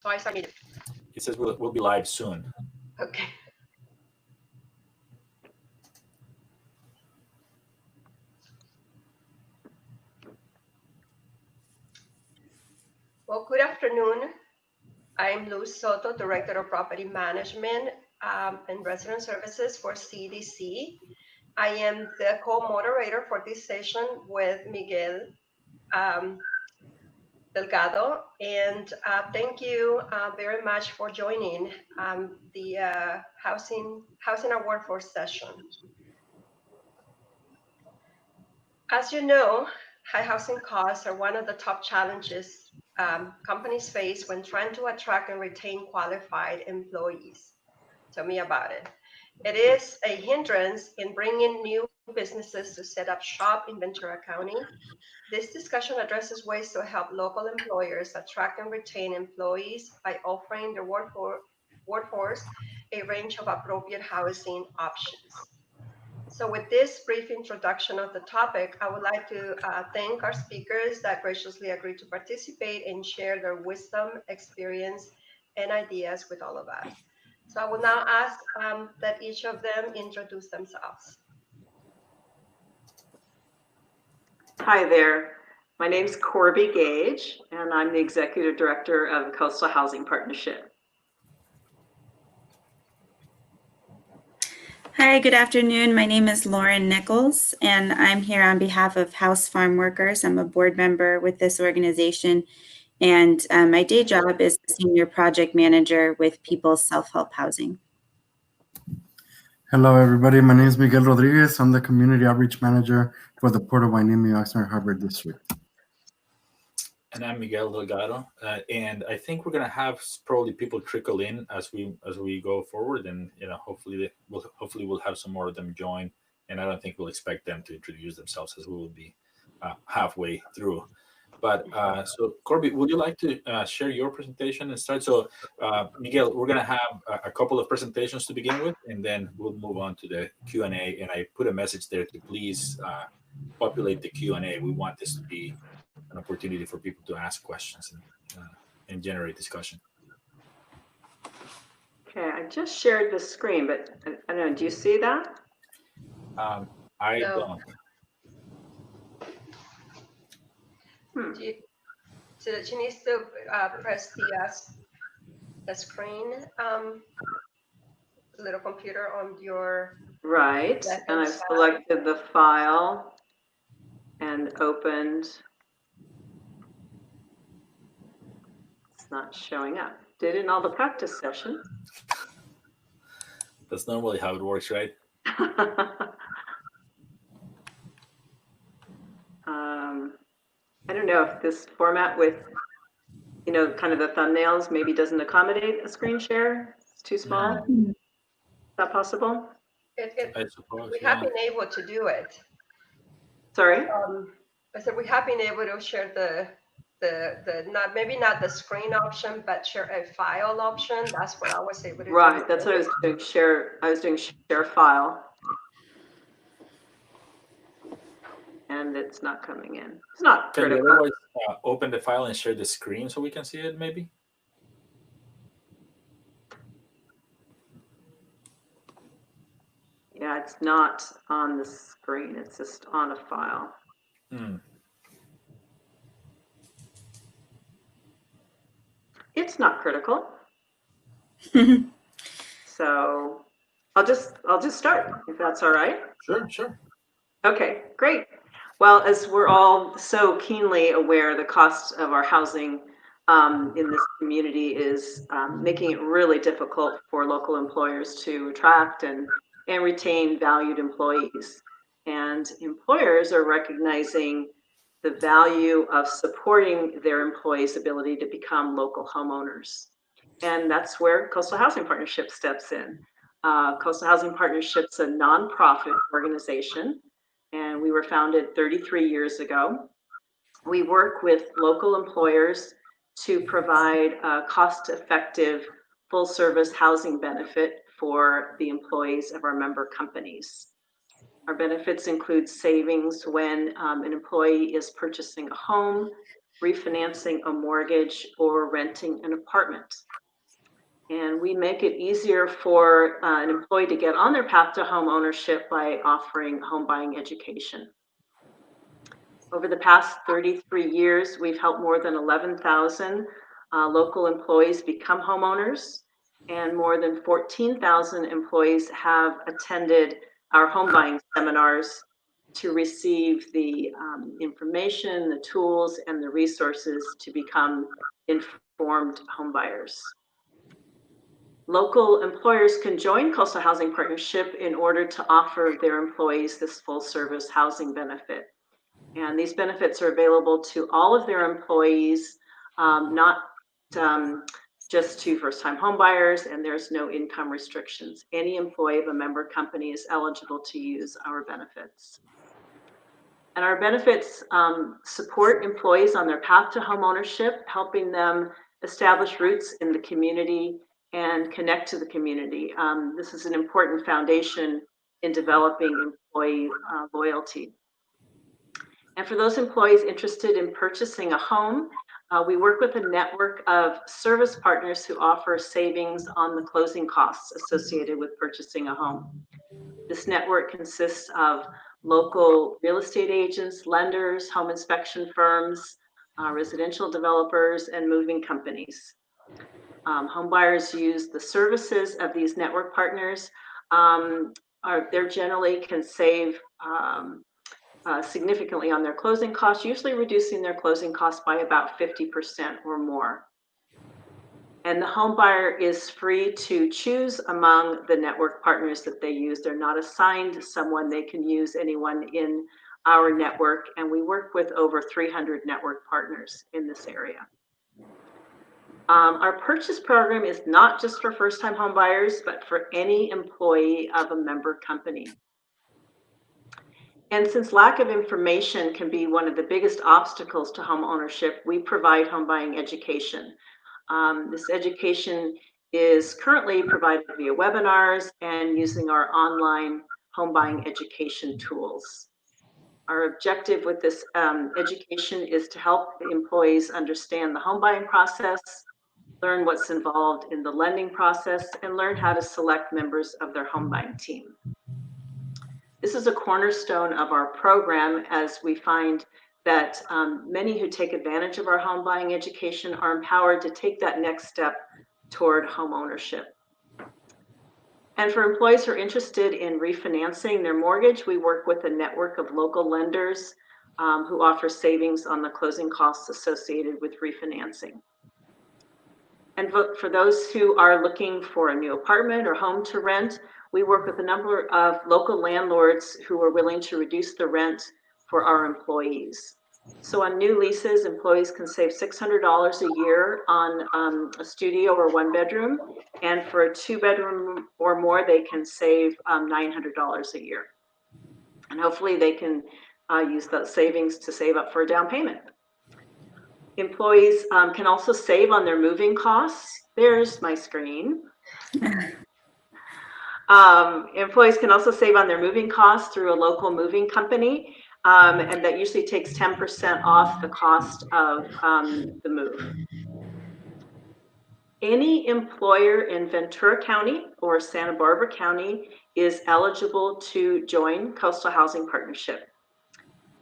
So I submitted. It says we'll be live soon. Okay. Well, good afternoon. I'm Luz Soto, Director of Property Management and Resident Services for CDC. I am the co-moderator for this session with Miguel Delgado, and thank you very much for joining the Housing and Workforce session. As you know, high housing costs are one of the top challenges companies face when trying to attract and retain qualified employees. Tell me about it. It is a hindrance in bringing new businesses to set up shop in Ventura County. This discussion addresses ways to help local employers attract and retain employees by offering the workforce a range of appropriate housing options. So with this brief introduction of the topic, I would like to thank our speakers that graciously agreed to participate and share their wisdom, experience, and ideas with all of us. So I will now ask that each of them introduce themselves. Hi there. My name is Corby Gage, and I'm the Executive Director of Coastal Housing Partnership. Hi, good afternoon. My name is Lauren Nichols, and I'm here on behalf of House Farm Workers. I'm a board member with this organization, and my day job is Senior Project Manager with People's Self-Help Housing. Hello, everybody. My name is Miguel Rodriguez. I'm the Community Outreach Manager for the Port of Hueneme, Oxnard Harbor District. And I'm Miguel Delgado, and I think we're going to have probably people trickle in as we go forward, and hopefully we'll have some more of them join. And I don't think we'll expect them to introduce themselves, as we will be halfway through. But so Corby, would you like to share your presentation and start? So Miguel, we're going to have a couple of presentations to begin with, and then we'll move on to the Q&A. And I put a message there to please populate the Q&A. We want this to be an opportunity for people to ask questions and generate discussion. Okay, I just shared the screen, but I don't know, do you see that? I don't. So she needs to press the screen, little computer on your right, and I've selected the file and opened. It's not showing up. Did in all the practice sessions. That's normally how it works, right? I don't know if this format with, kind of the thumbnails maybe doesn't accommodate a screen share. It's too small. Is that possible? I suppose. We have been able to do it. Sorry? I said we have been able to share the maybe not the screen option, but share a file option. That's what I was able to do. Right, that's what I was doing. I was doing share file. And it's not coming in. It's not critical. Can you otherwise open the file and share the screen so we can see it, maybe? Yeah, it's not on the screen. It's just on a file. It's not critical. So I'll just start, if that's all right. Sure. Okay, great. Well, as we're all so keenly aware, the cost of our housing in this community is making it really difficult for local employers to attract and retain valued employees. And employers are recognizing the value of supporting their employees' ability to become local homeowners. And that's where Coastal Housing Partnership steps in. Coastal Housing Partnership's a nonprofit organization, and we were founded 33 years ago. We work with local employers to provide a cost-effective, full-service housing benefit for the employees of our member companies. Our benefits include savings when an employee is purchasing a home, refinancing a mortgage, or renting an apartment. And we make it easier for an employee to get on their path to home ownership by offering home buying education. Over the past 33 years, we've helped more than 11,000 local employees become homeowners, and more than 14,000 employees have attended our home buying seminars to receive the information, the tools, and the resources to become informed home buyers. Local employers can join Coastal Housing Partnership in order to offer their employees this full service housing benefit. And these benefits are available to all of their employees, not just to first-time home buyers, and there's no income restrictions. Any employee of a member company is eligible to use our benefits. And our benefits support employees on their path to home ownership, helping them establish roots in the community and connect to the community. This is an important foundation in developing employee loyalty. And for those employees interested in purchasing a home, we work with a network of service partners who offer savings on the closing costs associated with purchasing a home. This network consists of local real estate agents, lenders, home inspection firms, residential developers, and moving companies. Home buyers use the services of these network partners. They generally can save significantly on their closing costs, usually reducing their closing costs by about 50% or more. And the home buyer is free to choose among the network partners that they use. They're not assigned someone. They can use anyone in our network, and we work with over 300 network partners in this area. Our purchase program is not just for first-time home buyers, but for any employee of a member company. And since lack of information can be one of the biggest obstacles to home ownership, we provide home buying education. This education is currently provided via webinars and using our online home buying education tools. Our objective with this education is to help employees understand the home buying process, learn what's involved in the lending process, and learn how to select members of their home buying team. This is a cornerstone of our program, as we find that many who take advantage of our home buying education are empowered to take that next step toward home ownership. And for employees who are interested in refinancing their mortgage, we work with a network of local lenders who offer savings on the closing costs associated with refinancing. And for those who are looking for a new apartment or home to rent, we work with a number of local landlords who are willing to reduce the rent for our employees. So on new leases, employees can save $600 a year on a studio or one bedroom. And for a 2-bedroom or more, they can save $900 a year. And hopefully they can use those savings to save up for a down payment. Employees can also save on their moving costs. There's my screen. Employees can also save on their moving costs through a local moving company, and that usually takes 10% off the cost of the move. Any employer in Ventura County or Santa Barbara County is eligible to join Coastal Housing Partnership.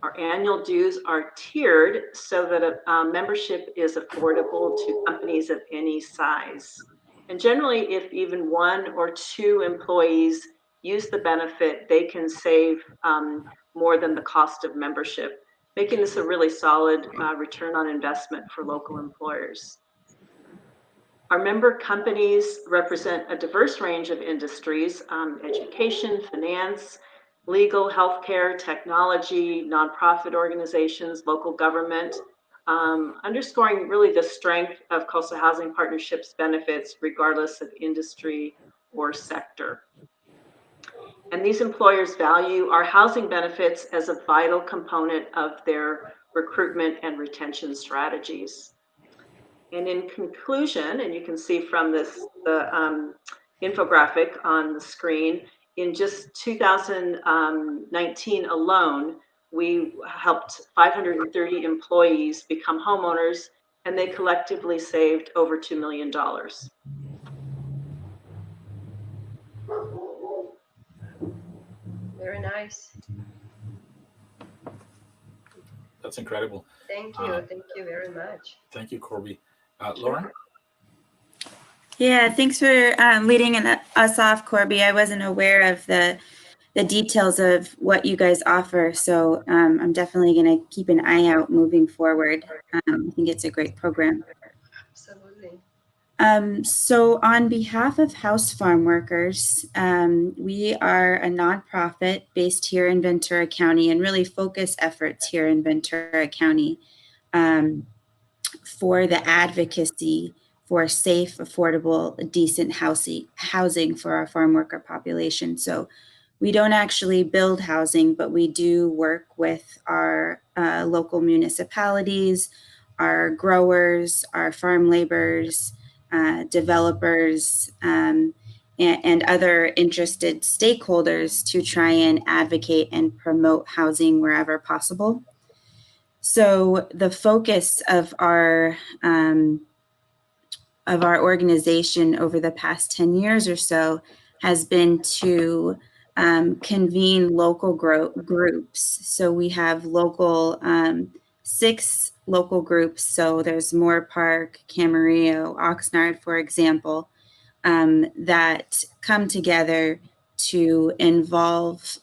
Our annual dues are tiered so that a membership is affordable to companies of any size. And generally, if even 1 or 2 employees use the benefit, they can save more than the cost of membership, making this a really solid return on investment for local employers. Our member companies represent a diverse range of industries: education, finance, legal, healthcare, technology, nonprofit organizations, local government, underscoring really the strength of Coastal Housing Partnership's benefits regardless of industry or sector. And these employers value our housing benefits as a vital component of their recruitment and retention strategies. And in conclusion, and you can see from this the infographic on the screen, in just 2019 alone, we helped 530 employees become homeowners, and they collectively saved over $2 million. Very nice. That's incredible. Thank you very much. Thank you, Corby. Lauren? Yeah, thanks for leading us off, Corby. I wasn't aware of the details of what you guys offer, so I'm definitely going to keep an eye out moving forward. I think it's a great program. Absolutely. So on behalf of House Farm Workers, we are a nonprofit based here in Ventura County and really focus efforts here in Ventura County for the advocacy for safe, affordable, decent housing for our farm worker population. So we don't actually build housing, but we do work with our local municipalities, our growers, our farm laborers, developers, and other interested stakeholders to try and advocate and promote housing wherever possible. So the focus of our organization over the past 10 years or so has been to convene local groups. So we have local 6 local groups. So there's Moore Park, Camarillo, Oxnard, for example, that come together to involve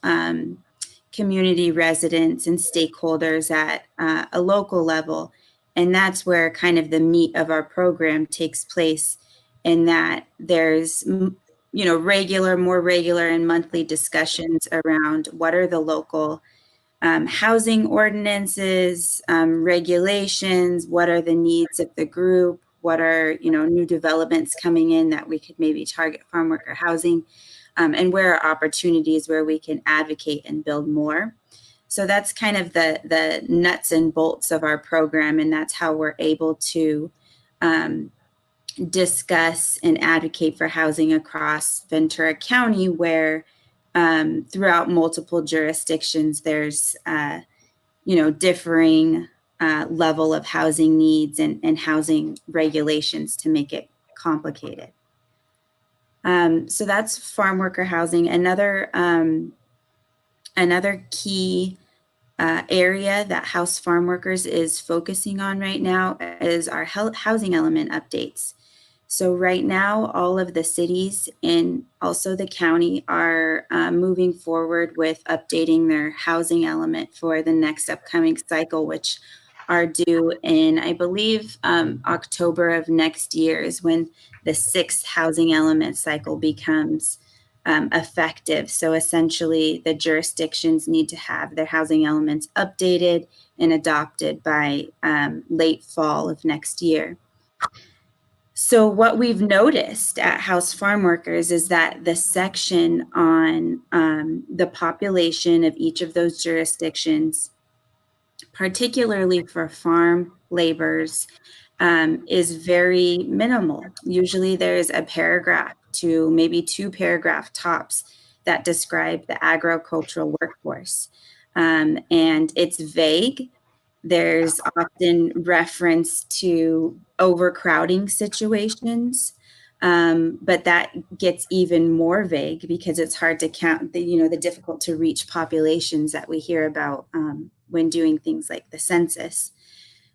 community residents and stakeholders at a local level. And that's where kind of the meat of our program takes place, in that there's, more regular and monthly discussions around what are the local housing ordinances, regulations, what are the needs of the group, what are, new developments coming in that we could maybe target farm worker housing, and where are opportunities where we can advocate and build more. So that's kind of the nuts and bolts of our program, and that's how we're able to discuss and advocate for housing across Ventura County, where throughout multiple jurisdictions, there's differing level of housing needs and housing regulations to make it complicated. So that's farm worker housing. Another key area that House Farm Workers is focusing on right now is our housing element updates. So right now, all of the cities and also the county are moving forward with updating their housing element for the next upcoming cycle, which are due in, I believe, October of next year is when the 6th housing element cycle becomes effective. So essentially, the jurisdictions need to have their housing elements updated and adopted by late fall of next year. So what we've noticed at House Farm Workers is that the section on the population of each of those jurisdictions, particularly for farm laborers, is very minimal. Usually there's a paragraph to maybe 2 paragraph tops that describe the agricultural workforce. And it's vague. There's often reference to overcrowding situations, but that gets even more vague because it's hard to count the difficult to reach populations that we hear about when doing things like the census.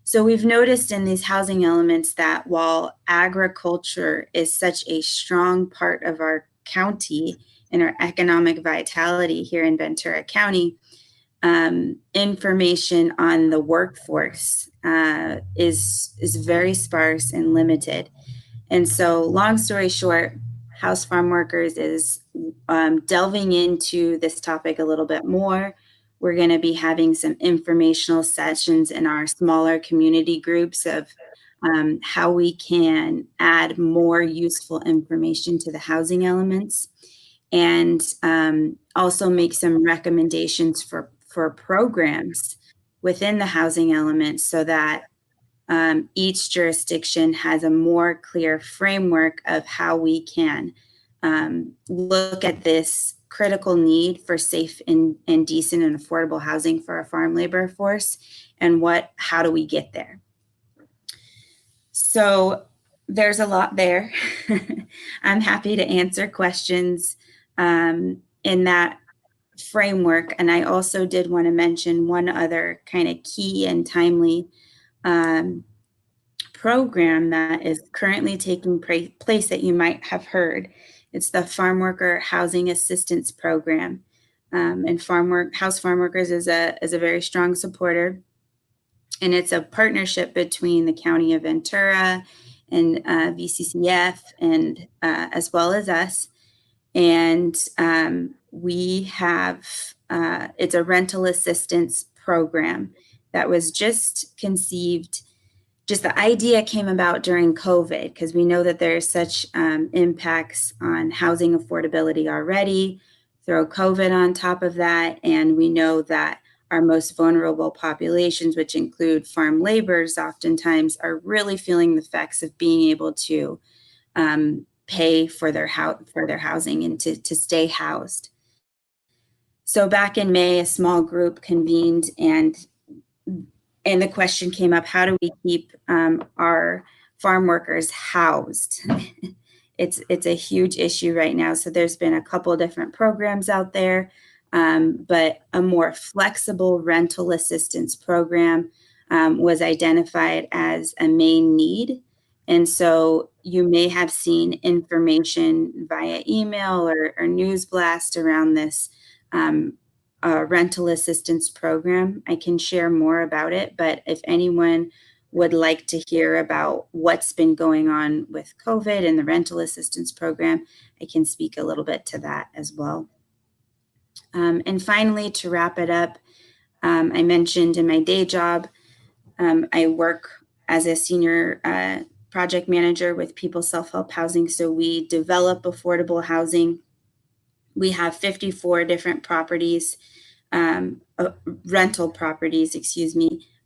So we've noticed in these housing elements that while agriculture is such a strong part of our county and our economic vitality here in Ventura County, information on the workforce is very sparse and limited. And so long story short, House Farm Workers is delving into this topic a little bit more. We're going to be having some informational sessions in our smaller community groups of how we can add more useful information to the housing elements, and also make some recommendations for programs within the housing elements so that each jurisdiction has a more clear framework of how we can look at this critical need for safe and decent and affordable housing for our farm labor force, and how do we get there? So there's a lot there. I'm happy to answer questions in that framework. And I also did want to mention one other kind of key and timely program that is currently taking place that you might have heard. It's the Farm Worker Housing Assistance Program. And House Farm Workers is a very strong supporter. And it's a partnership between the County of Ventura and VCCF and as well as us. And we have, it's a rental assistance program that was just conceived. Just the idea came about during COVID, because we know that there's such impacts on housing affordability already. Throw COVID on top of that, and we know that our most vulnerable populations, which include farm laborers, oftentimes are really feeling the effects of being able to pay for their housing and to stay housed. So back in May, a small group convened, and the question came up: how do we keep our farm workers housed? It's a huge issue right now. So there's been a couple different programs out there. But a more flexible rental assistance program was identified as a main need. And so you may have seen information via email or news blast around this rental assistance program. I can share more about it, but if anyone would like to hear about what's been going on with COVID and the rental assistance program, I can speak a little bit to that as well. And finally, to wrap it up, I mentioned in my day job, I work as a senior project manager with People Self-Help Housing. So we develop affordable housing. We have 54 different properties, rental properties,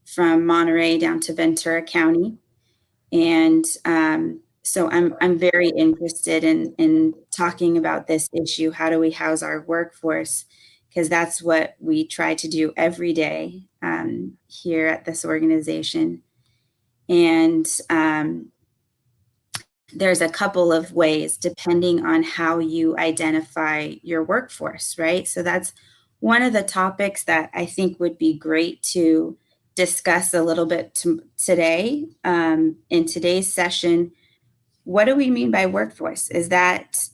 from Monterey down to Ventura County. And so I'm very interested in talking about this issue. How do we house our workforce? Because that's what we try to do every day here at this organization. And there's a couple of ways depending on how you identify your workforce, right? So that's one of the topics that I think would be great to discuss a little bit today. In today's session, what do we mean by workforce? Is that,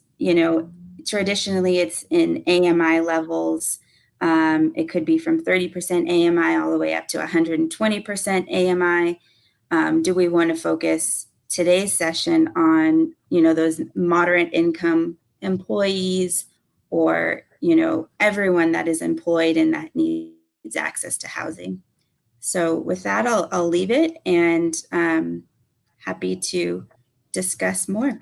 traditionally it's in AMI levels. It could be from 30% AMI all the way up to 120% AMI. Do we want to focus today's session on, those moderate income employees, or, everyone that is employed and that needs access to housing? So with that, I'll leave it, and happy to discuss more.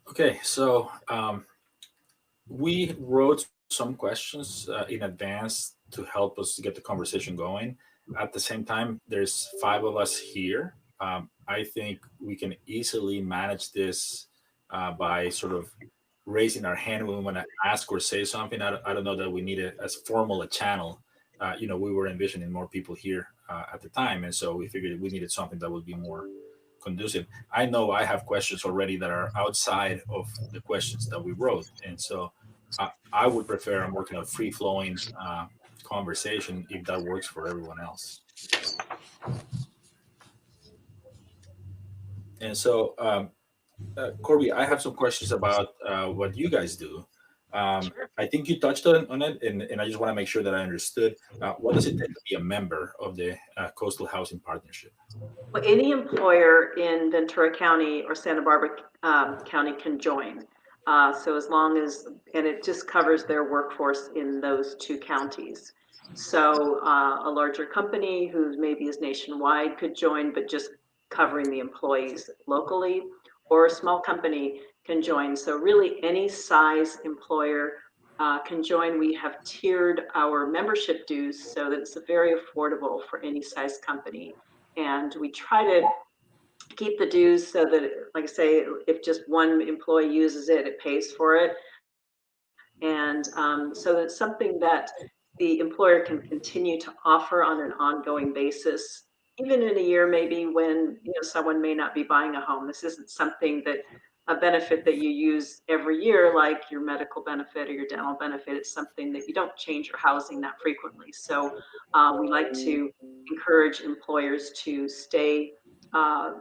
Okay, so we wrote some questions in advance to help us to get the conversation going. At the same time, there's 5 of us here. I think we can easily manage this by sort of raising our hand when we want to ask or say something. I don't know that we need as formal a channel. We were envisioning more people here at the time, and so we figured we needed something that would be more conducive. I know I have questions already that are outside of the questions that we wrote, and so I would prefer a more kind of free-flowing conversation if that works for everyone else. And so, Corby, I have some questions about what you guys do. Sure. I think you touched on it, and I just want to make sure that I understood. What does it take to be a member of the Coastal Housing Partnership? Well, any employer in Ventura County or Santa Barbara County can join. So as long as, and it just covers their workforce in those 2 counties. So a larger company who maybe is nationwide could join, but just covering the employees locally, or a small company can join. So really any size employer can join. We have tiered our membership dues so that it's very affordable for any size company. And we try to keep the dues so that, like I say, if just one employee uses it, it pays for it. And so it's something that the employer can continue to offer on an ongoing basis, even in a year maybe when someone may not be buying a home. This isn't something that a benefit that you use every year, like your medical benefit or your dental benefit. It's something that you don't change your housing that frequently. So we like to encourage employers to stay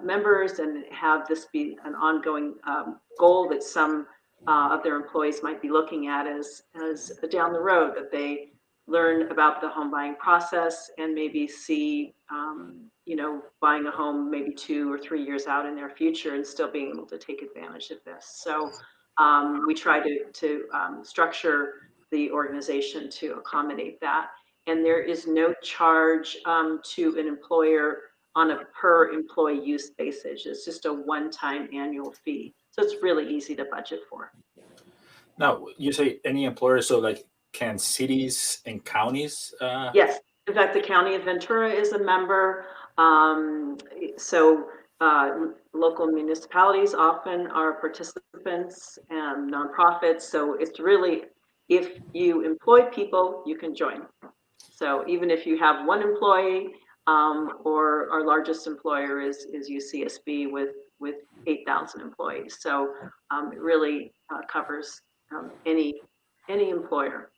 members and have this be an ongoing goal that some of their employees might be looking at as down the road, that they learn about the home buying process and maybe see, buying a home maybe 2 or 3 years out in their future and still being able to take advantage of this. So we try to structure the organization to accommodate that. And there is no charge to an employer on a per employee use basis. It's just a one-time annual fee. So it's really easy to budget for. Now, you say any employer, so like can cities and counties? Yes. In fact, the County of Ventura is a member. Local municipalities often are participants and nonprofits. So it's really, if you employ people, you can join. So even if you have one employee, or our largest employer is UCSB with 8,000 employees. So it really covers any employer.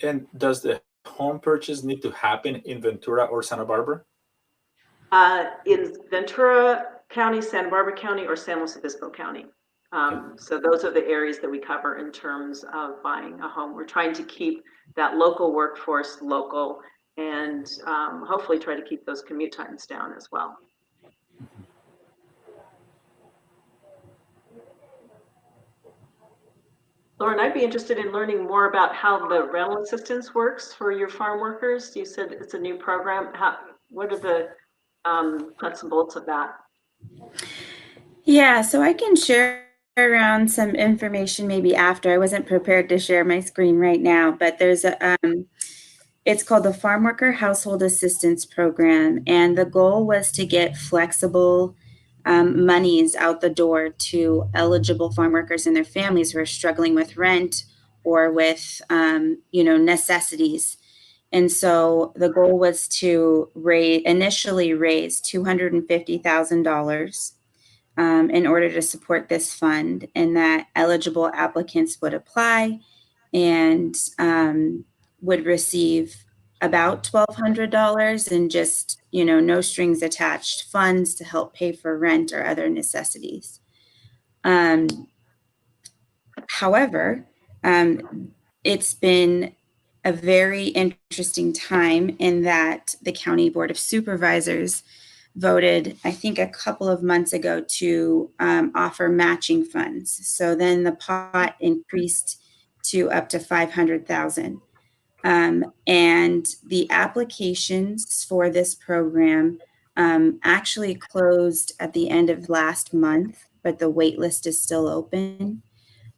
And does the home purchase need to happen in Ventura or Santa Barbara? In Ventura County, Santa Barbara County, or San Luis Obispo County. So those are the areas that we cover in terms of buying a home. We're trying to keep that local workforce local and hopefully try to keep those commute times down as well. Lauren, I'd be interested in learning more about how the rental assistance works for your farm workers. You said it's a new program. What are the nuts and bolts of that? Yeah, so I can share around some information maybe after. I wasn't prepared to share my screen right now, but there's it's called the Farm Worker Household Assistance Program, and the goal was to get flexible monies out the door to eligible farm workers and their families who are struggling with rent or with necessities. And so the goal was to initially raise $250,000 in order to support this fund, and that eligible applicants would apply and would receive about $1,200 and just, no strings attached funds to help pay for rent or other necessities. However, it's been a very interesting time in that the County Board of Supervisors voted, I think a couple of months ago, to offer matching funds. So then the pot increased to up to $500,000. And the applications for this program actually closed at the end of last month, but the wait list is still open.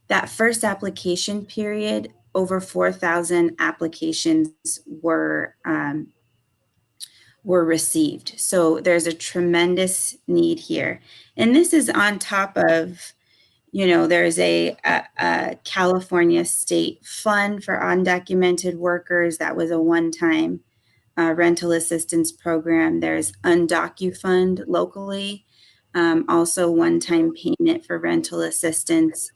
That first application period, over 4,000 applications were received. So there's a tremendous need here. And this is on top of, there's a California state fund for undocumented workers. That was a one-time rental assistance program. There's UndocuFund locally, also one-time payment for rental assistance.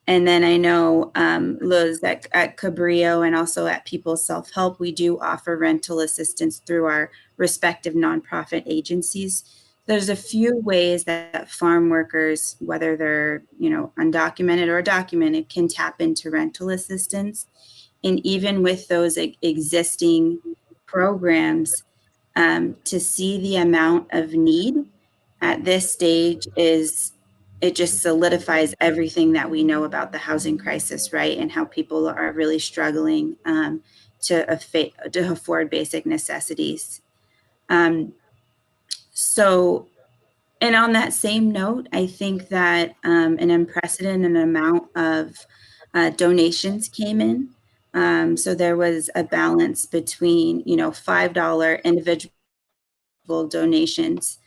And then I know Luz at Cabrillo and also at People's Self-Help, we do offer rental assistance through our respective nonprofit agencies. There's a few ways that farm workers, whether they're undocumented or documented, can tap into rental assistance. And even with those existing programs, to see the amount of need at this stage it just solidifies everything that we know about the housing crisis, right? And how people are really struggling to afford basic necessities. And on that same note, I think that an unprecedented amount of donations came in. So there was a balance between, $5 individual donations,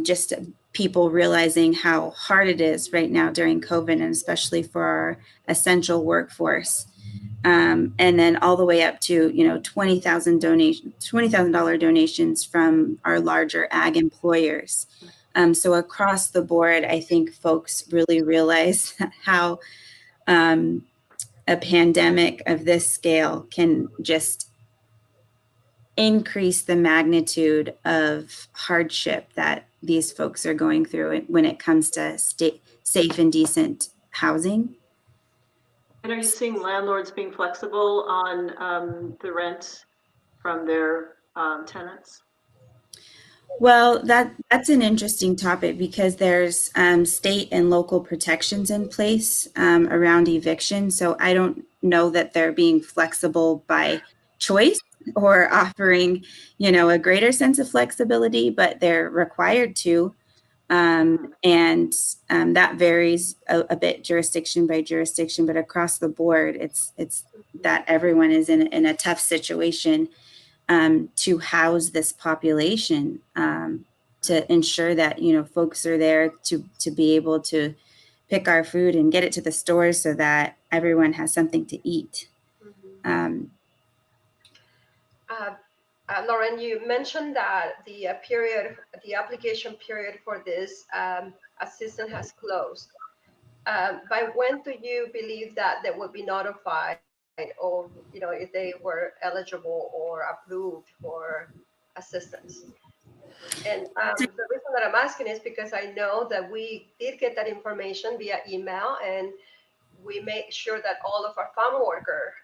just people realizing how hard it is right now during COVID, and especially for our essential workforce. And then all the way up to, $20,000 donations from our larger ag employers. So across the board, I think folks really realize how a pandemic of this scale can just increase the magnitude of hardship that these folks are going through when it comes to safe and decent housing. And are you seeing landlords being flexible on the rent from their tenants? Well, that's an interesting topic because there's state and local protections in place around eviction. So I don't know that they're being flexible by choice or offering, a greater sense of flexibility, but they're required to. And that varies a bit jurisdiction by jurisdiction, but across the board, it's that everyone is in a tough situation to house this population, to ensure that, folks are there to be able to pick our food and get it to the stores so that everyone has something to eat. Lauren, you mentioned that the application period for this assistance has closed. By when do you believe that they will be notified, or if they were eligible or approved for assistance? And the reason that I'm asking is because I know that we did get that information via email, and we made sure that all of our farm worker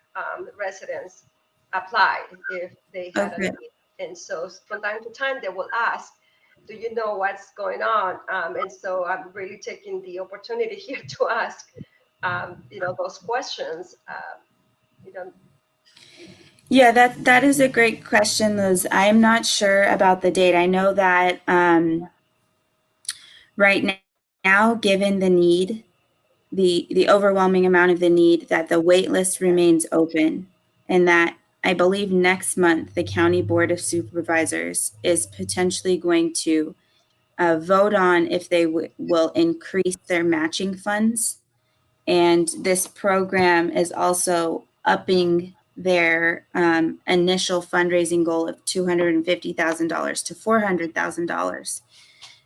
residents applied if they had a need. And so from time to time, they will ask, do you know what's going on? And so I'm really taking the opportunity here to ask, those questions. Yeah, that is a great question, Liz. I'm not sure about the date. I know that right now, given the need, the overwhelming amount of the need, that the wait list remains open, and that I believe next month the County Board of Supervisors is potentially going to vote on if they will increase their matching funds. And this program is also upping their initial fundraising goal of $250,000 to $400,000.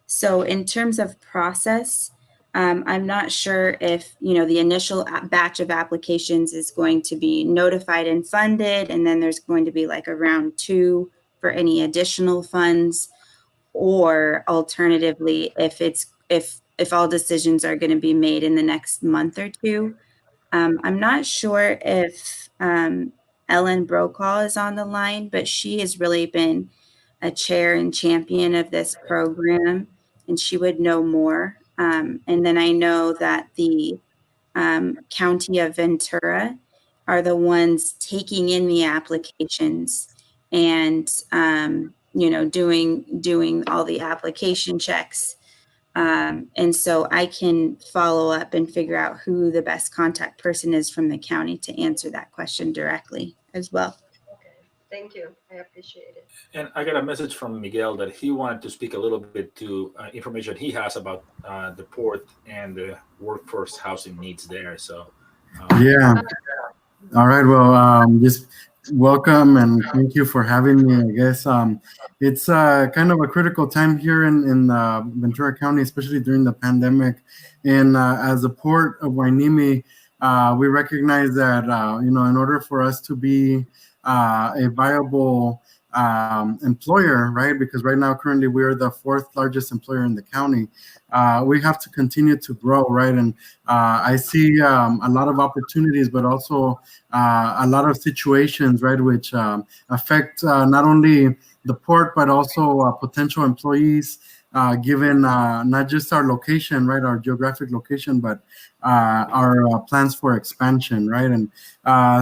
So in terms of process, I'm not sure if, the initial batch of applications is going to be notified and funded, and then there's going to be like a round 2 for any additional funds, or alternatively, if all decisions are going to be made in the next month or two. I'm not sure if Ellen Brokaw is on the line, but she has really been a chair and champion of this program, and she would know more. And then I know that the County of Ventura are the ones taking in the applications and doing all the application checks. And so I can follow up and figure out who the best contact person is from the county to answer that question directly as well. Okay, thank you. I appreciate it. And I got a message from Miguel that he wanted to speak a little bit to information he has about the port and the workforce housing needs there. So, yeah. All right. Well, just welcome and thank you for having me. I guess it's kind of a critical time here in Ventura County, especially during the pandemic. And as a port of Hueneme, we recognize that in order for us to be a viable employer, right? Because right now, currently, we're the 4th largest employer in the county. We have to continue to grow, right? And I see a lot of opportunities, but also a lot of situations, right, which affect not only the port, but also potential employees, given not just our location, right, our geographic location, but our plans for expansion, right? And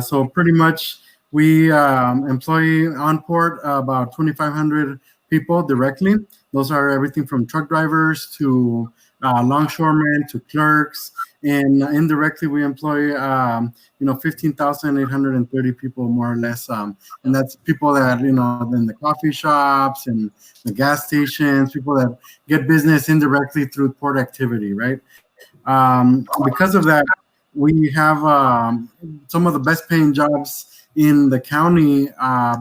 so pretty much we employ on port about 2,500 people directly. Those are everything from truck drivers to longshoremen to clerks, and indirectly we employ 15,830 people more or less, and that's people that in the coffee shops and the gas stations, people that get business indirectly through port activity, right? Because of that, we have some of the best paying jobs in the county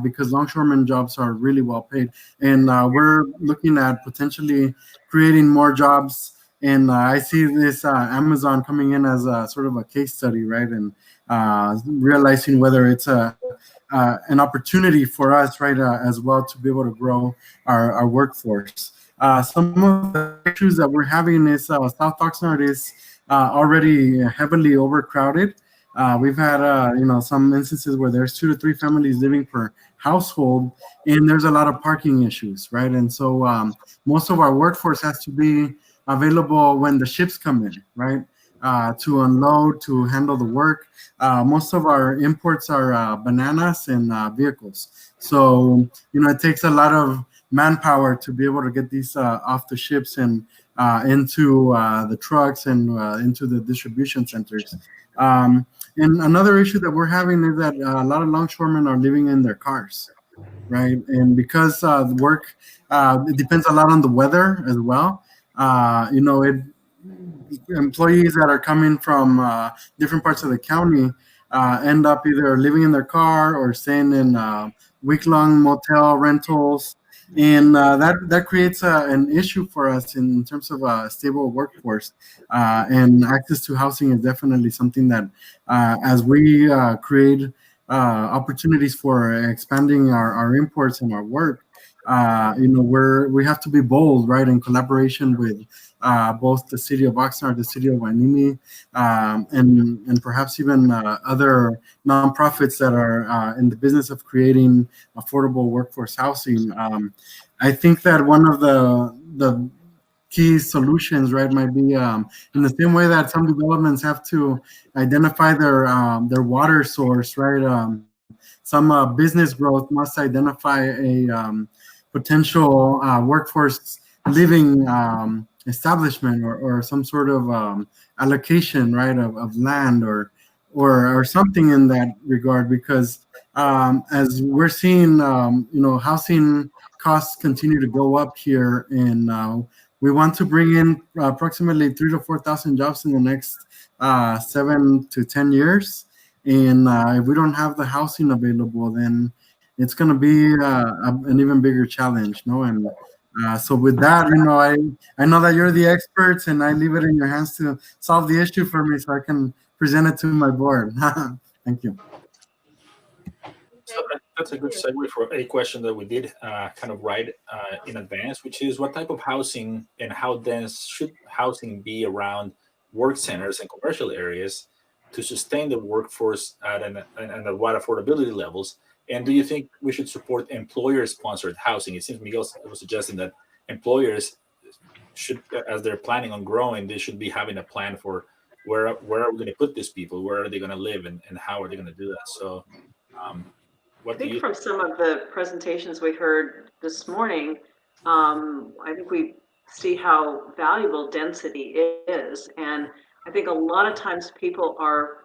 because longshoreman jobs are really well paid. And we're looking at potentially creating more jobs. And I see this Amazon coming in as a sort of a case study, right? And realizing whether it's an opportunity for us, right, as well to be able to grow our workforce. Some of the issues that we're having is South Oxnard is already heavily overcrowded. We've had some instances where there's 2 to 3 families living per household, and there's a lot of parking issues, right? And so most of our workforce has to be available when the ships come in, right? To unload, to handle the work. Most of our imports are bananas and vehicles. So, it takes a lot of manpower to be able to get these off the ships and into the trucks and into the distribution centers. And another issue that we're having is that a lot of longshoremen are living in their cars, right? And because the work, it depends a lot on the weather as well. Employees that are coming from different parts of the county end up either living in their car or staying in week-long motel rentals, and that creates an issue for us in terms of a stable workforce. And access to housing is definitely something that, as we create opportunities for expanding our imports and our work, we have to be bold, right, in collaboration with both the city of Oxnard, the city of Hueneme, and perhaps even other nonprofits that are in the business of creating affordable workforce housing. I think that one of the key solutions, right, might be in the same way that some developments have to identify their water source, right? Some business growth must identify a potential workforce living establishment or some sort of allocation, right, of land or something in that regard, because as we're seeing, housing costs continue to go up here, and we want to bring in approximately 3,000 to 4,000 jobs in the next 7 to 10 years. And if we don't have the housing available, then it's going to be an even bigger challenge, no? And so with that, I know that you're the experts, and I leave it in your hands to solve the issue for me so I can present it to my board. Thank you. So that's a good segue for a question that we did kind of write in advance, which is what type of housing and how dense should housing be around work centers and commercial areas to sustain the workforce and at what affordability levels? And do you think we should support employer-sponsored housing? It seems Miguel was suggesting that employers should, as they're planning on growing, they should be having a plan for where are we going to put these people, where are they going to live, and how are they going to do that? So I think from some of the presentations we heard this morning, I think we see how valuable density is. And I think a lot of times people are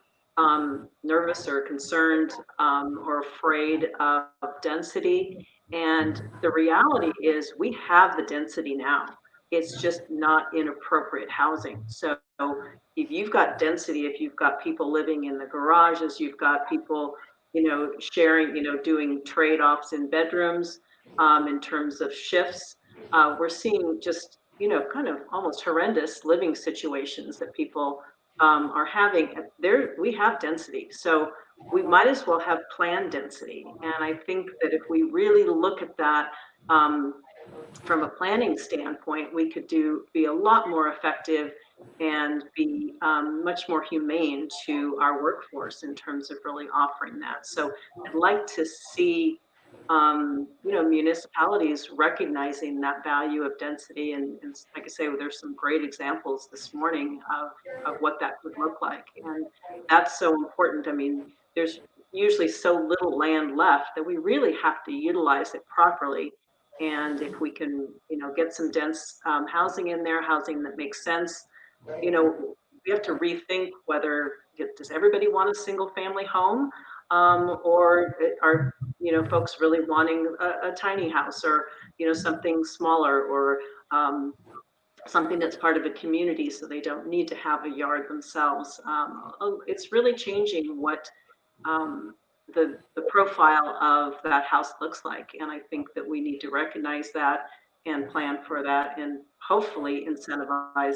nervous or concerned or afraid of density. And the reality is we have the density now. It's just not in appropriate housing. So if you've got density, if you've got people living in the garages, you've got people sharing, doing trade-offs in bedrooms in terms of shifts. We're seeing just, kind of almost horrendous living situations that people are having. We have density, so we might as well have planned density. And I think that if we really look at that from a planning standpoint, we could be a lot more effective and be much more humane to our workforce in terms of really offering that. So I'd like to see, municipalities recognizing that value of density. And like I say, there's some great examples this morning of what that could look like. And that's so important. I mean, there's usually so little land left that we really have to utilize it properly And if we can, get some dense housing in there, housing that makes sense, we have to rethink whether, does everybody want a single family home? Or are, folks really wanting a tiny house, or, something smaller, or something that's part of a community so they don't need to have a yard themselves. It's really changing what the profile of that house looks like. And I think that we need to recognize that and plan for that, and hopefully incentivize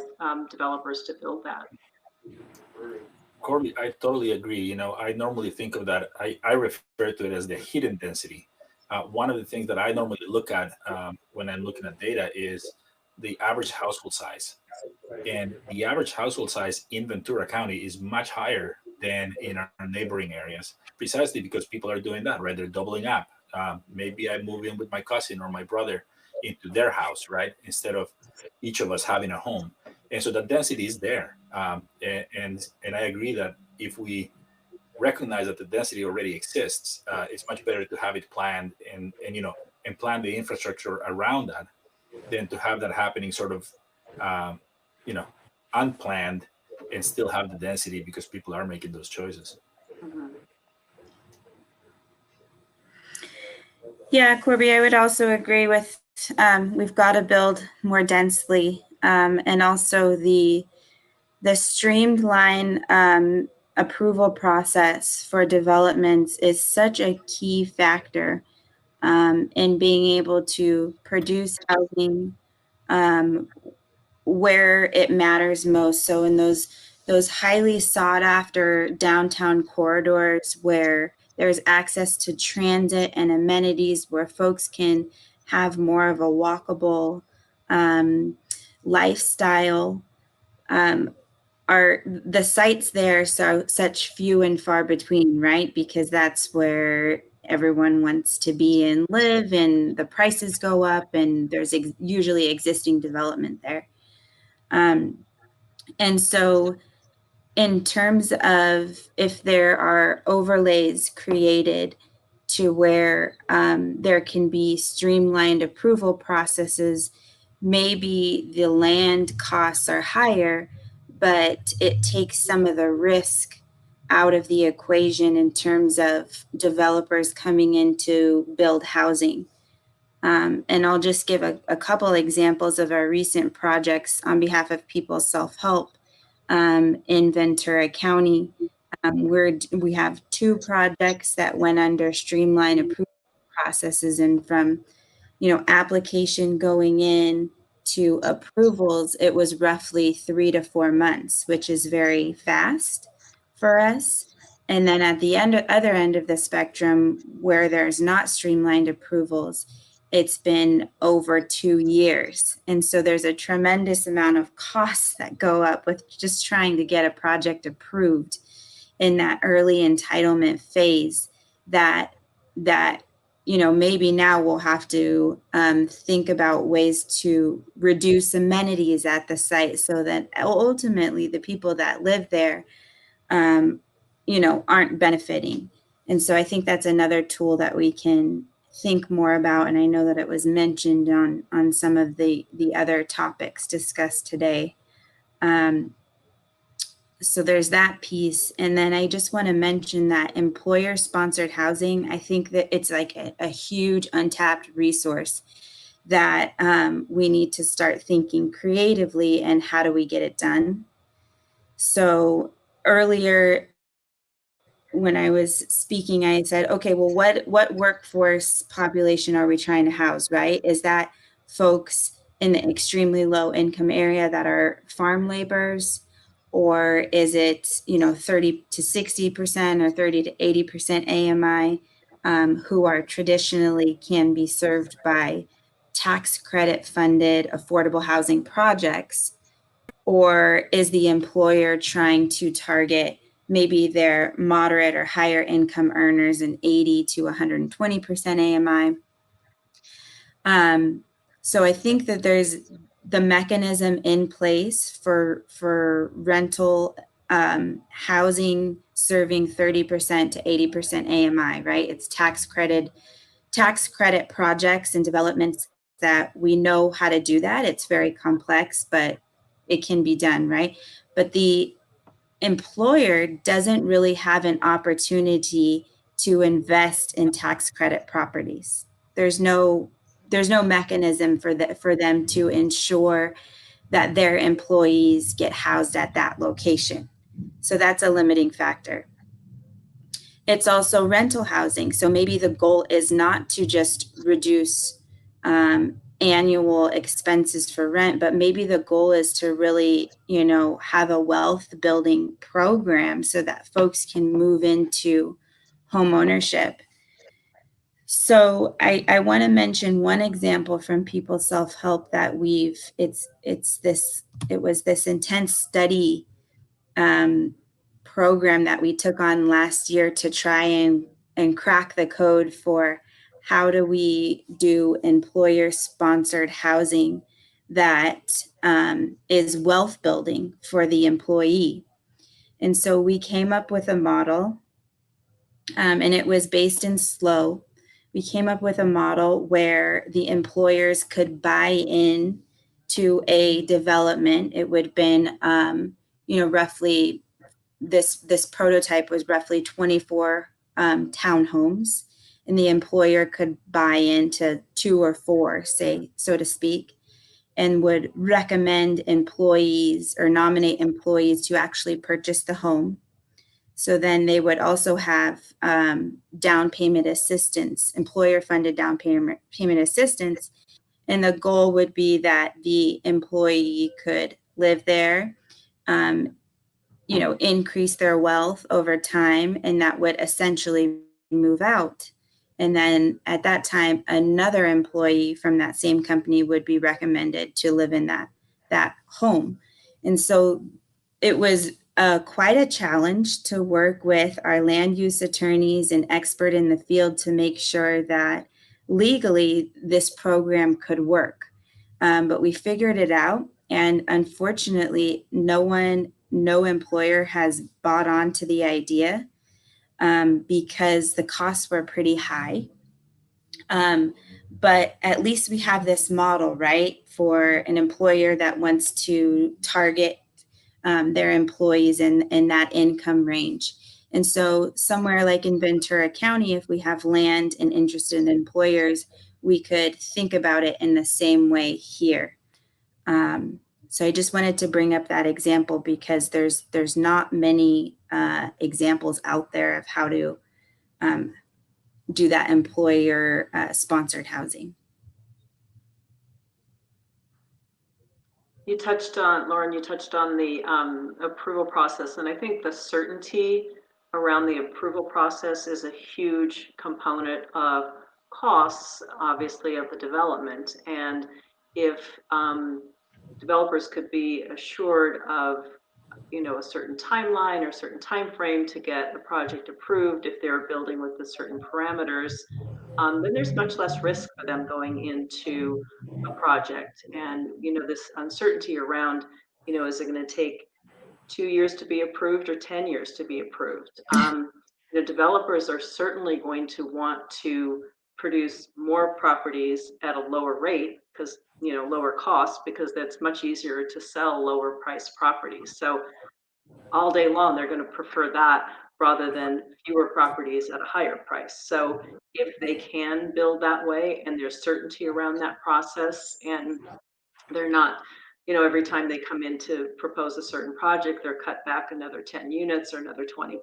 developers to build that. Corby, I totally agree. I normally think of that. I refer to it as the hidden density. One of the things that I normally look at when I'm looking at data is the average household size. And the average household size in Ventura County is much higher than in our neighboring areas, precisely because people are doing that, right? They're doubling up. Maybe I move in with my cousin or my brother into their house, right? Instead of each of us having a home. And so the density is there. And I agree that if we recognize that the density already exists, it's much better to have it planned and plan the infrastructure around that than to have that happening sort of unplanned and still have the density because people are making those choices. Mm-hmm. Yeah, Corby, I would also agree with we've got to build more densely, and also the streamlined approval process for developments is such a key factor in being able to produce housing where it matters most. So in those highly sought after downtown corridors where there's access to transit and amenities, where folks can have more of a walkable lifestyle, are the sites there so such few and far between, right? Because that's where everyone wants to be and live, and the prices go up, and there's usually existing development there. And so in terms of if there are overlays created to where there can be streamlined approval processes, maybe the land costs are higher, but it takes some of the risk out of the equation in terms of developers coming in to build housing. And I'll just give a couple examples of our recent projects on behalf of People's Self-Help in Ventura County. We have 2 projects that went under streamlined approval processes, and from application going in to approvals, it was roughly 3 to 4 months, which is very fast for us. And then at the other end of the spectrum, where there's not streamlined approvals, it's been over 2 years. And so there's a tremendous amount of costs that go up with just trying to get a project approved in that early entitlement phase that maybe now we'll have to think about ways to reduce amenities at the site so that ultimately the people that live there aren't benefiting. And so I think that's another tool that we can think more about. And I know that it was mentioned on some of the other topics discussed today. So there's that piece. And then I just want to mention that employer-sponsored housing, I think that it's like a huge untapped resource that we need to start thinking creatively, and how do we get it done? So earlier when I was speaking, I said, okay, well, what workforce population are we trying to house, right? Is that folks in the extremely low income area that are farm laborers? Or is it, 30 to 60% or 30 to 80% AMI who are traditionally can be served by tax credit funded affordable housing projects? Or is the employer trying to target maybe their moderate or higher income earners in 80 to 120% AMI? So I think that there's the mechanism in place for rental housing serving 30% to 80% AMI, right? It's tax credit tax credit projects and developments that we know how to do that. It's very complex, but it can be done, right? But the employer doesn't really have an opportunity to invest in tax credit properties. There's no mechanism for them to ensure that their employees get housed at that location. So that's a limiting factor. It's also rental housing. So maybe the goal is not to just reduce annual expenses for rent, but maybe the goal is to really, have a wealth building program so that folks can move into home ownership. So I want to mention one example from People Self-Help that it was this intense study program that we took on last year to try and crack the code for how do we do employer-sponsored housing that is wealth building for the employee. And so we came up with a model, and it was based in SLO. We came up with a model where the employers could buy in to a development. It would have been, roughly, this prototype was roughly 24 townhomes, and the employer could buy into 2 or 4, say, so to speak, and would recommend employees or nominate employees to actually purchase the home. So then they would also have down payment assistance, employer-funded down payment assistance. And the goal would be that the employee could live there, increase their wealth over time, and that would essentially move out. And then at that time, another employee from that same company would be recommended to live in that home. And so it was quite a challenge to work with our land use attorneys and expert in the field to make sure that legally this program could work. But we figured it out. And unfortunately, no employer has bought on to the idea because the costs were pretty high. But at least we have this model, right, for an employer that wants to target their employees in that income range. And so somewhere like in Ventura County, if we have land and interested employers, we could think about it in the same way here. So I just wanted to bring up that example because there's not many examples out there of how to do that employer sponsored housing. Lauren, you touched on the approval process, and I think the certainty around the approval process is a huge component of costs, obviously, of the development. And if developers could be assured of, a certain timeline or a certain time frame to get the project approved, if they're building with the certain parameters, then there's much less risk for them going into a project. And this uncertainty around, is it going to take 2 years to be approved or 10 years to be approved? Developers are certainly going to want to produce more properties at a lower rate because lower cost, because that's much easier to sell lower priced properties. So all day long they're going to prefer that rather than fewer properties at a higher price. So if they can build that way and there's certainty around that process, and they're not, every time they come in to propose a certain project, they're cut back another 10 units or another 20%.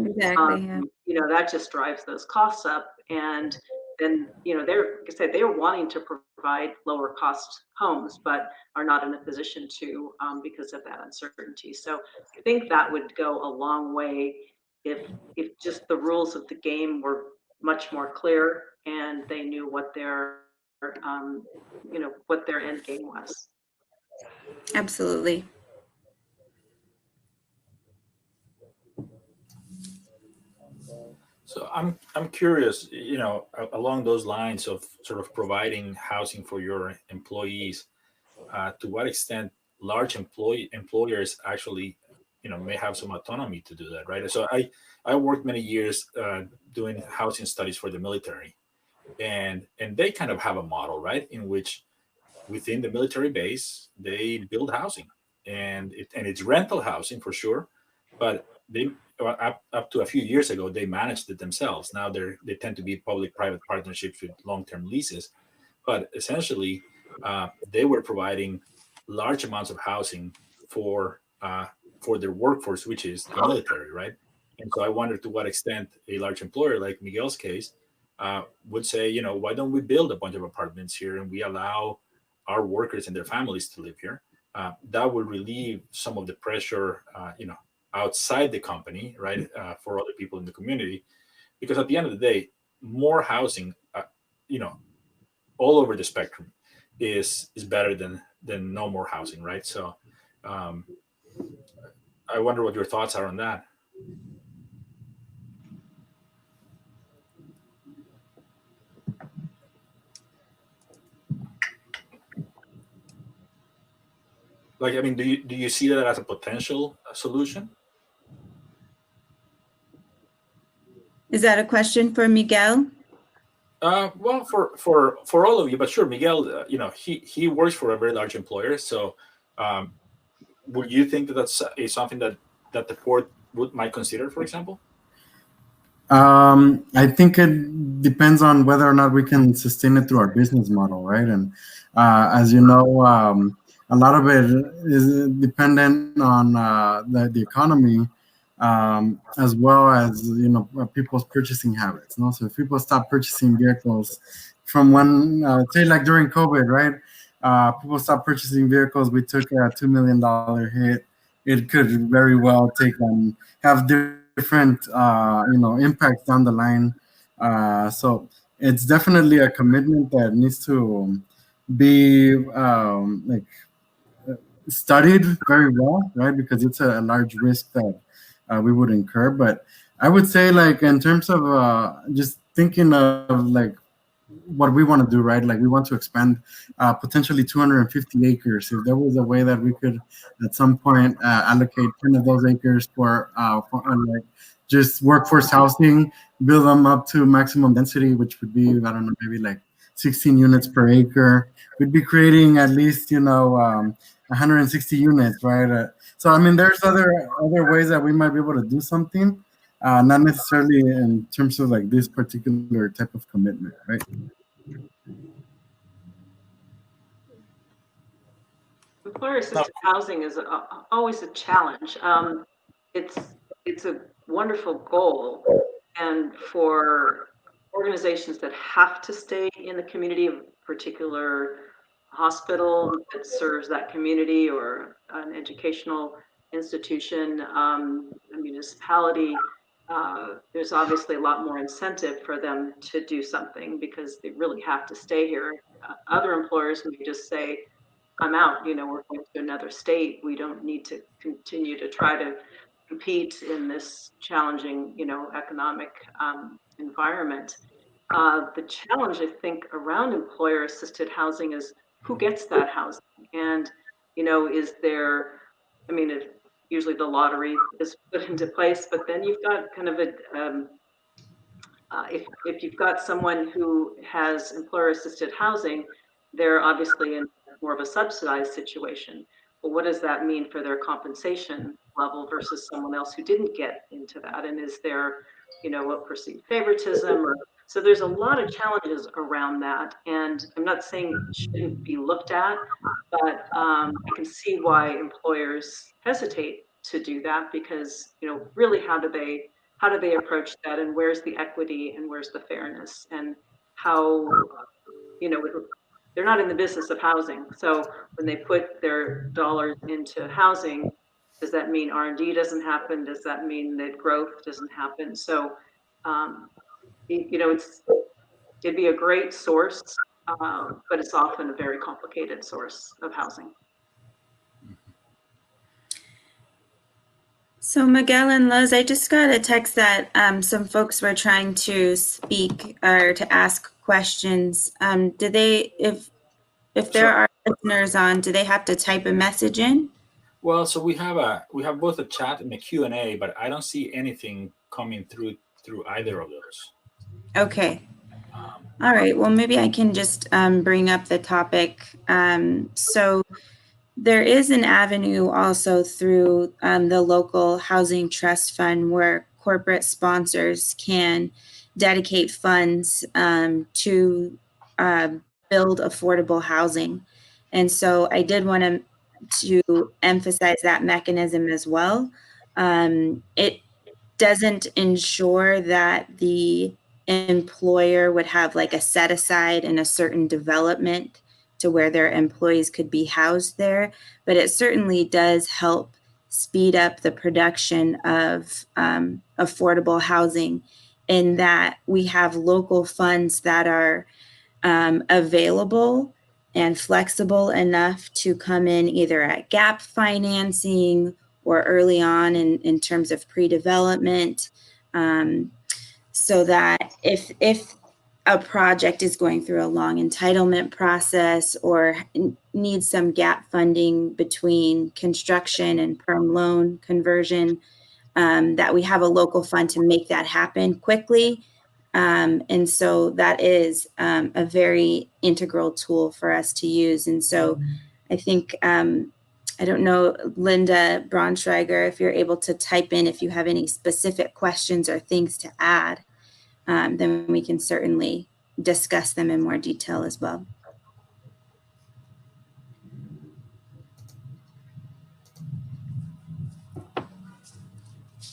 Exactly. Yeah. That just drives those costs up. And then, they're wanting to provide lower cost homes, but are not in a position to because of that uncertainty. So I think that would go a long way if just the rules of the game were much more clear and they knew what their what their end game was. Absolutely. So I'm curious, along those lines of sort of providing housing for your employees, to what extent large employers actually, may have some autonomy to do that, right? So I worked many years doing housing studies for the military, and they kind of have a model, right, in which within the military base they build housing, and it's rental housing for sure, but they up to a few years ago they managed it themselves. Now they tend to be public-private partnerships with long-term leases, but essentially they were providing large amounts of housing for their workforce, which is the military, right? And so I wonder to what extent a large employer like Miguel's case would say, why don't we build a bunch of apartments here and we allow our workers and their families to live here? That would relieve some of the pressure, outside the company, right, for other people in the community, because at the end of the day, more housing, all over the spectrum is better than no more housing, right? So I wonder what your thoughts are on that. Like, I mean, do you see that as a potential solution? Is that a question for Miguel? Well, for all of you, but sure, Miguel, he works for a very large employer. So, would you think that that's something that the port might consider, for example? I think it depends on whether or not we can sustain it through our business model, right? And as you know, a lot of it is dependent on the economy, as well as people's purchasing habits. So if people stop purchasing vehicles from when, say, like during COVID, right? People stopped purchasing vehicles. We took a $2 million hit. It could very well take and have different impacts down the line. So it's definitely a commitment that needs to be studied very well, right? Because it's a large risk that we would incur. But I would say, like, in terms of just thinking of like what we want to do, right? Like, we want to expand potentially 250 acres. If there was a way that we could at some point allocate 10 of those acres for like just workforce housing, build them up to maximum density, which would be, I don't know, maybe like 16 units per acre. We'd be creating at least 160 units, right? So I mean, there's other ways that we might be able to do something, not necessarily in terms of like this particular type of commitment, right? Employer-assisted housing is always a challenge. It's a wonderful goal, and for organizations that have to stay in the community, a particular hospital that serves that community, or an educational institution, a municipality, there's obviously a lot more incentive for them to do something because they really have to stay here. Other employers may just say, I'm out, we're going to another state. We don't need to continue to try to compete in this challenging, economic environment. The challenge, I think, around employer-assisted housing is who gets that housing, and is there? Usually the lottery is put into place, but then you've got kind of a if you've got someone who has employer-assisted housing, they're obviously in more of a subsidized situation. Well, what does that mean for their compensation level versus someone else who didn't get into that? And is there, a perceived favoritism? So there's a lot of challenges around that. And I'm not saying it shouldn't be looked at, but I can see why employers hesitate to do that because, really how do they approach that, and where's the equity and where's the fairness, and how, they're not in the business of housing. So when they put their dollars into housing, does that mean R&D doesn't happen? Does that mean that growth doesn't happen? So, it'd be a great source, but it's often a very complicated source of housing. So Miguel and Luz, I just got a text that some folks were trying to speak or to ask questions. Do they, if there are listeners on, do they have to type a message in? Well, so we have both a chat and a Q&A, but I don't see anything coming through either of those. Okay. All right, well, maybe I can just bring up the topic. So there is an avenue also through the local housing trust fund where corporate sponsors can dedicate funds to build affordable housing. And so I did want to emphasize that mechanism as well. It doesn't ensure that the employer would have like a set aside in a certain development to where their employees could be housed there, but it certainly does help speed up the production of affordable housing in that we have local funds that are available and flexible enough to come in either at gap financing or early on in terms of pre-development, so that if a project is going through a long entitlement process or needs some gap funding between construction and perm loan conversion, that we have a local fund to make that happen quickly. And so that is a very integral tool for us to use. And so I think, I don't know, Linda Braunschweiger, if you're able to type in if you have any specific questions or things to add, then we can certainly discuss them in more detail as well.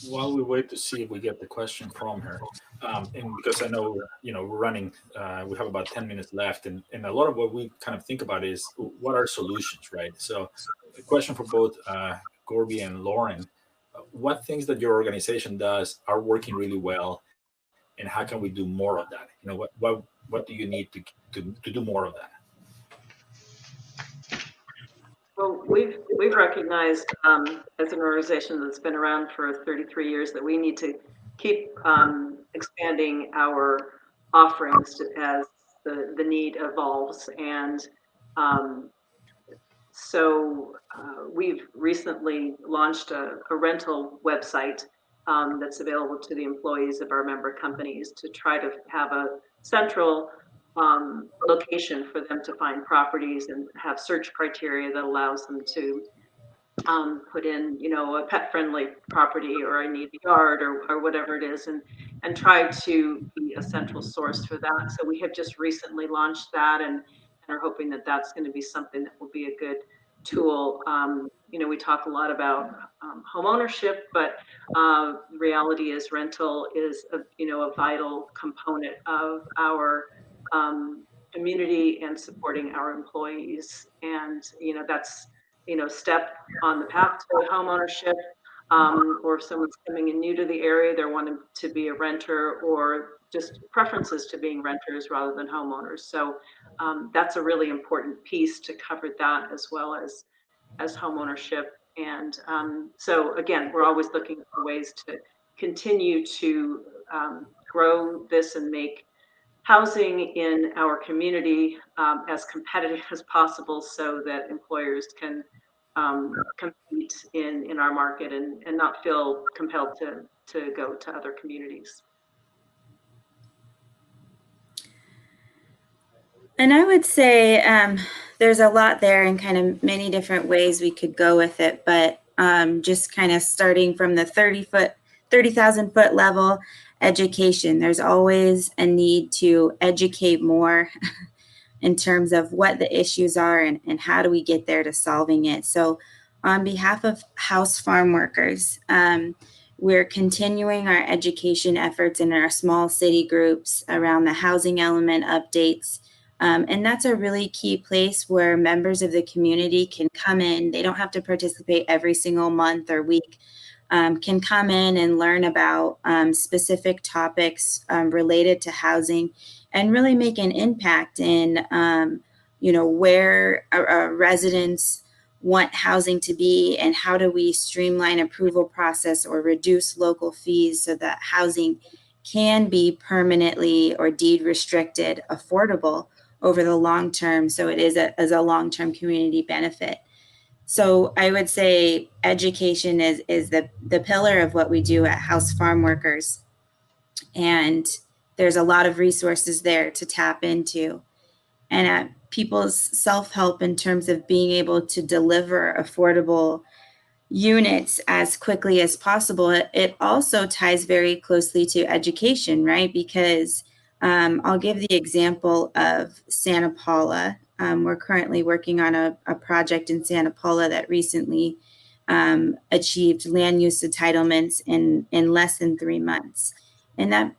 While we wait to see if we get the question from her, and because I know we're running, we have about 10 minutes left, and a lot of what we kind of think about is what are solutions, right? So the question for both Gorby and Lauren: what things that your organization does are working really well, and how can we do more of that? What do you need to do more of that? Well, we've recognized as an organization that's been around for 33 years that we need to keep expanding our offerings as the need evolves. And so we've recently launched a rental website that's available to the employees of our member companies to try to have a central location for them to find properties and have search criteria that allows them to put in, a pet-friendly property, or I need a yard, or whatever it is, and try to be a central source for that. So we have just recently launched that, and are hoping that that's going to be something that will be a good tool. We talk a lot about home ownership, but the reality is rental is a vital component of our community and supporting our employees. And that's step on the path to home ownership, or if someone's coming in new to the area, they're wanting to be a renter, or just preferences to being renters rather than homeowners. So that's a really important piece to cover that, as well as home ownership. And so again, we're always looking for ways to continue to grow this and make housing in our community as competitive as possible, so that employers can compete in our market and not feel compelled to go to other communities. And I would say there's a lot there and kind of many different ways we could go with it, but just kind of starting from the 30,000 foot level, education. There's always a need to educate more in terms of what the issues are and how do we get there to solving it. So on behalf of House Farm Workers, we're continuing our education efforts in our small city groups around the housing element updates. And that's a really key place where members of the community can come in. They don't have to participate every single month or week, can come in and learn about specific topics related to housing and really make an impact in, where residents want housing to be, and how do we streamline approval process or reduce local fees so that housing can be permanently or deed restricted affordable over the long term, so it is as a long-term community benefit. So I would say education is the pillar of what we do at House Farm Workers. And there's a lot of resources there to tap into. And at people's self-help in terms of being able to deliver affordable units as quickly as possible, it also ties very closely to education, right? Because I'll give the example of Santa Paula. We're currently working on a project in Santa Paula that recently achieved land use entitlements in less than 3 months. And that,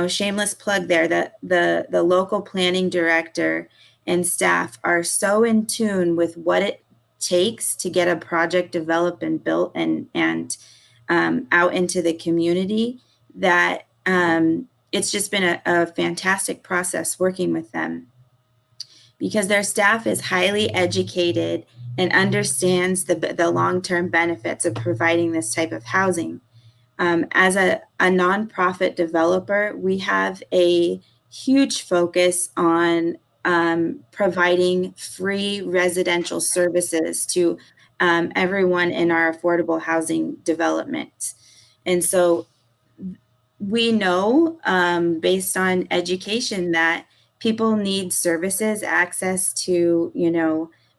shameless plug there, that the local planning director and staff are so in tune with what it takes to get a project developed and built and out into the community that it's just been a fantastic process working with them, because their staff is highly educated and understands the long-term benefits of providing this type of housing. As a nonprofit developer, we have a huge focus on providing free residential services to everyone in our affordable housing development. And so we know, based on education, that people need services, access to,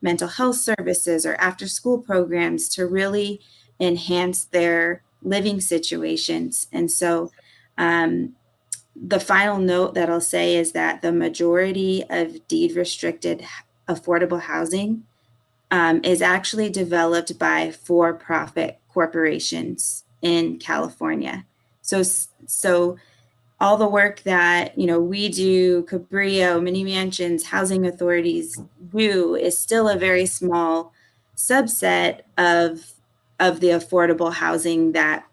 mental health services or after school programs to really enhance their living situations. And so the final note that I'll say is that the majority of deed restricted affordable housing is actually developed by for-profit corporations in California. So all the work that we do, Cabrillo, mini mansions, housing authorities do, is still a very small subset of the affordable housing that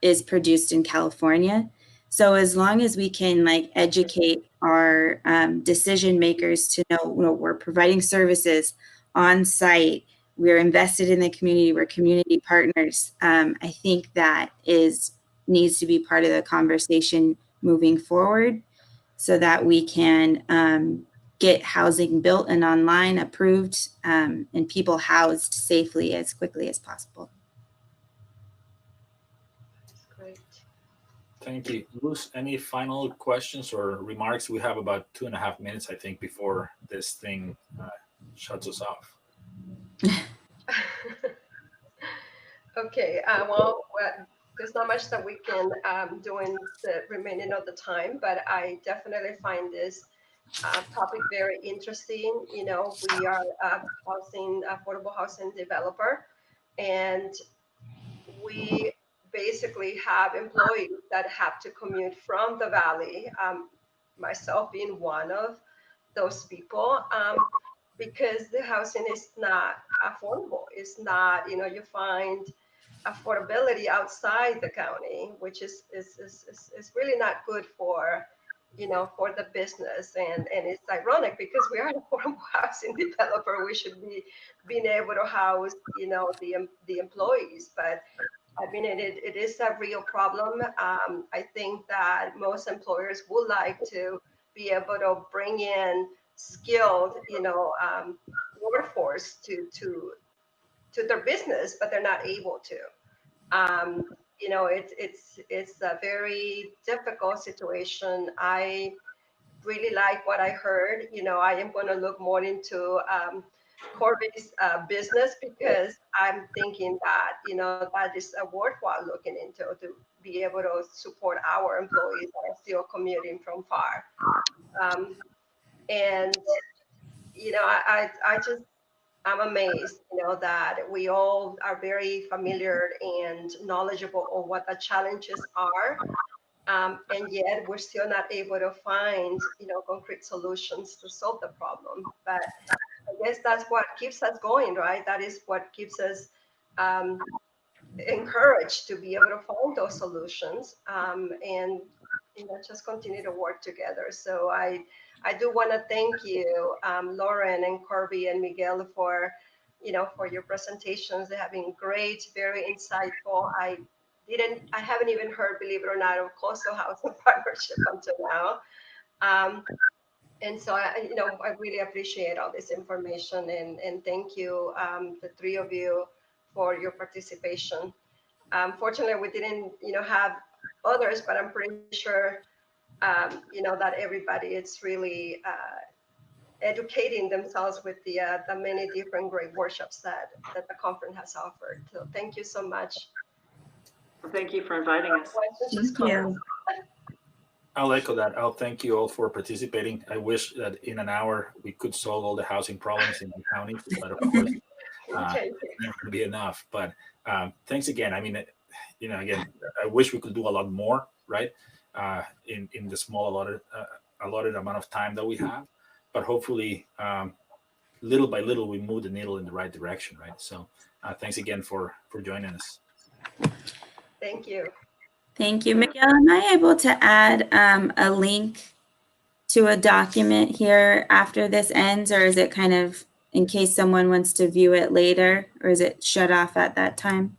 is produced in California. So as long as we can educate our decision makers to know, we're providing services on site, we're invested in the community, we're community partners, I think that needs to be part of the conversation moving forward, so that we can get housing built and online approved, and people housed safely as quickly as possible. Great. Thank you. Luz, any final questions or remarks? We have about 2.5 minutes, I think, before this thing shuts us off. Okay, there's not much that we can do in the remaining of the time, but I definitely find this topic very interesting. We are a affordable housing developer, and we basically have employees that have to commute from the valley, myself being one of those people, because the housing is not affordable. It's not, you find affordability outside the county, which is really not good for for the business. And it's ironic because we are an affordable housing developer. We should be being able to house the employees, but I mean it is a real problem. I think that most employers would like to be able to bring in skilled workforce to their business, but they're not able to. It's a very difficult situation. I really like what I heard. I am going to look more into Corby's business, because I'm thinking that that is a worthwhile looking into, to be able to support our employees that are still commuting from far. And I'm amazed, that we all are very familiar and knowledgeable of what the challenges are. And yet we're still not able to find, concrete solutions to solve the problem. But I guess that's what keeps us going, right? That is what keeps us encouraged to be able to find those solutions, and just continue to work together. So I do want to thank you, Lauren and Corby and Miguel, for for your presentations. They have been great, very insightful. I haven't even heard, believe it or not, of Coastal Housing Partnership until now. And so I really appreciate all this information, and thank you, the three of you, for your participation. Fortunately, we didn't have others, but I'm pretty sure that everybody is really educating themselves with the many different great workshops that the conference has offered. So thank you so much. Well, thank you for inviting us. Questions, Thank comments? you. I'll echo that. I'll thank you all for participating. I wish that in an hour we could solve all the housing problems in the county, but of course, Okay. it's never going to be enough. But thanks again. I mean, again, I wish we could do a lot more, right? In the small allotted amount of time that we have, but hopefully, little by little, we move the needle in the right direction, right? So, thanks again for joining us. Thank you. Thank you. Miguel, am I able to add a link to a document here after this ends, or is it kind of in case someone wants to view it later, or is it shut off at that time?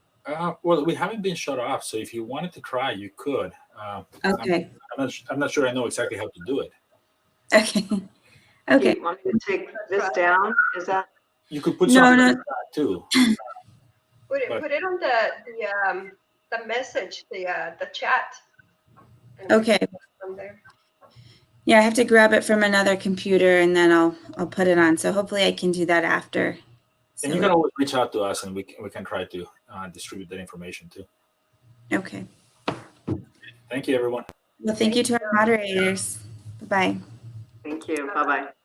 Well, we haven't been shut off, so if you wanted to try, you could. Okay. I'm not sure I know exactly how to do it. Okay. Okay. You want me to take this down? Is that? You could put No, something no. like that too. Put it on the message, the chat. And Okay. From there. Yeah, I have to grab it from another computer and then I'll put it on. So hopefully I can do that after. And you can always reach out to us, and we can try to distribute that information too. Okay. Thank you, everyone. Well, thank you to our moderators. Bye-bye. Thank you. Bye-bye.